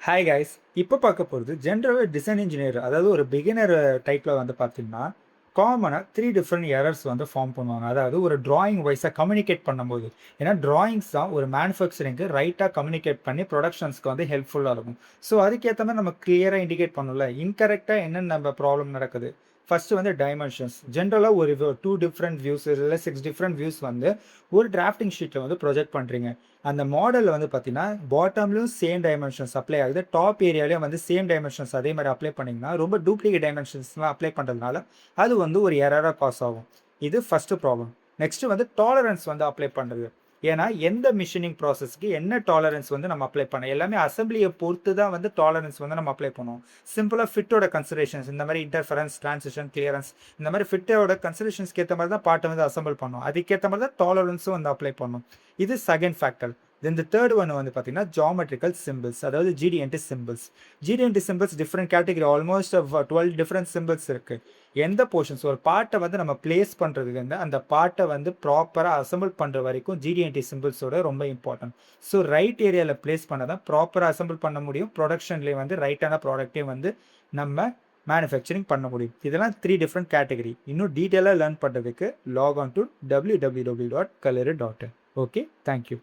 Hi guys. இப்போ பார்க்க போகிறது ஜென்ரலாக டிசைன் இன்ஜினியர், அதாவது ஒரு பிகினர் டைப்பில் வந்து பார்த்தீங்கன்னா காமனாக த்ரீ டிஃப்ரெண்ட் எரர்ஸ் வந்து ஃபார்ம் பண்ணுவாங்க. அதாவது ஒரு டிராயிங் வைஸாக கம்யூனிகேட் பண்ணும்போது, ஏன்னா டிராயிங்ஸ் தான் ஒரு மேனுஃபேக்சரிங்க்கு ரைட்டாக கம்யூனிகேட் பண்ணி ப்ரொடக்ஷன்ஸ்க்கு வந்து ஹெல்ப்ஃபுல்லாக இருக்கும். ஸோ அதுக்கேற்ற மாதிரி நம்ம கிளியராக இண்டிகேட் பண்ணல இன்கரெக்டாக என்னென்ன நம்ம ப்ராப்ளம் நடக்குது. ஃபர்ஸ்ட் வந்து டைமென்ஷன்ஸ். ஜென்ரலாக ஒரு டூ டிஃப்ரெண்ட் வியூஸ் இல்லை சிக்ஸ் டிஃப்ரெண்ட் வியூஸ் வந்து ஒரு டிராஃப்டிங் ஷீட்டில் வந்து ப்ரொஜெக்ட் பண்ணுறீங்க. அந்த மாடலில் வந்து பார்த்தீங்கன்னா பாட்டம்லையும் சேம் டைமென்ஷன்ஸ் அப்ளை ஆகுது, டாப் ஏரியாலையும் வந்து சேம் டைமென்ஷன்ஸ் அதே மாதிரி அப்ளை பண்ணிங்கன்னா ரொம்ப டூப்ளிகேட் டைமென்ஷன்ஸ்லாம் அப்ளை பண்ணுறதுனால அது வந்து ஒரு எரராக பாஸ் ஆகும். இது ஃபஸ்ட்டு ப்ராப்ளம். நெக்ஸ்ட்டு வந்து டாலரன்ஸ் வந்து அப்ளை பண்ணுறது. ஏன்னா எந்த மிஷினிங் ப்ராசஸ்க்கு என்ன டாலரன்ஸ் வந்து நம்ம அப்ளை பண்ணோம், எல்லாமே அசம்பிளியை பொறுத்து தான் வந்து டாலரன்ஸ் வந்து நம்ம அப்ளை பண்ணுவோம். சிம்பிளாக ஃபிட்டோட கன்சிடரேஷன்ஸ், இந்த மாதிரி இன்டர்ஃபரன்ஸ், டிரான்சிஷன், கிளியரன்ஸ், இந்த மாதிரி ஃபிட்டோட கன்சிடரேஷன்ஸ்க்கு ஏற்ற மாதிரி தான் பார்ட்டை வந்து அசம்பிள் பண்ணோம். அதுக்கேற்ற மாதிரி தான் டாலரன்ஸும் வந்து அப்ளை பண்ணணும். இது second factor. Then the third one வந்து பார்த்தீங்கன்னா ஜாமெட்ரிக்கல் சிம்பிள்ஸ், அதாவது GD&T symbols. GD&T symbols different category, almost 12 different symbols இருக்குது. எந்த போர்ஷன்ஸ் ஒரு பார்ட்டை வந்து நம்ம பிளேஸ் பண்ணுறதுக்கு வந்து அந்த பார்ட்டை வந்து ப்ராப்பராக அசம்பிள் பண்ணுற வரைக்கும் ஜிடிஎன்டி சிம்பிள்ஸோட ரொம்ப இம்பார்ட்டன்ட். ஸோ ரைட் ஏரியாவில் பிளேஸ் பண்ண தான் ப்ராப்பராக அசம்பிள் பண்ண முடியும். ப்ரொடக்ஷன்லேயே வந்து ரைட்டான ப்ராடக்டே வந்து நம்ம மேனுஃபேக்சரிங் பண்ண முடியும். இதெல்லாம் த்ரீ டிஃப்ரெண்ட் கேட்டகரி. இன்னும் டீட்டெயிலாக லேர்ன் பண்ணுறதுக்கு lock on to www.kalere.in. Okay, thank you.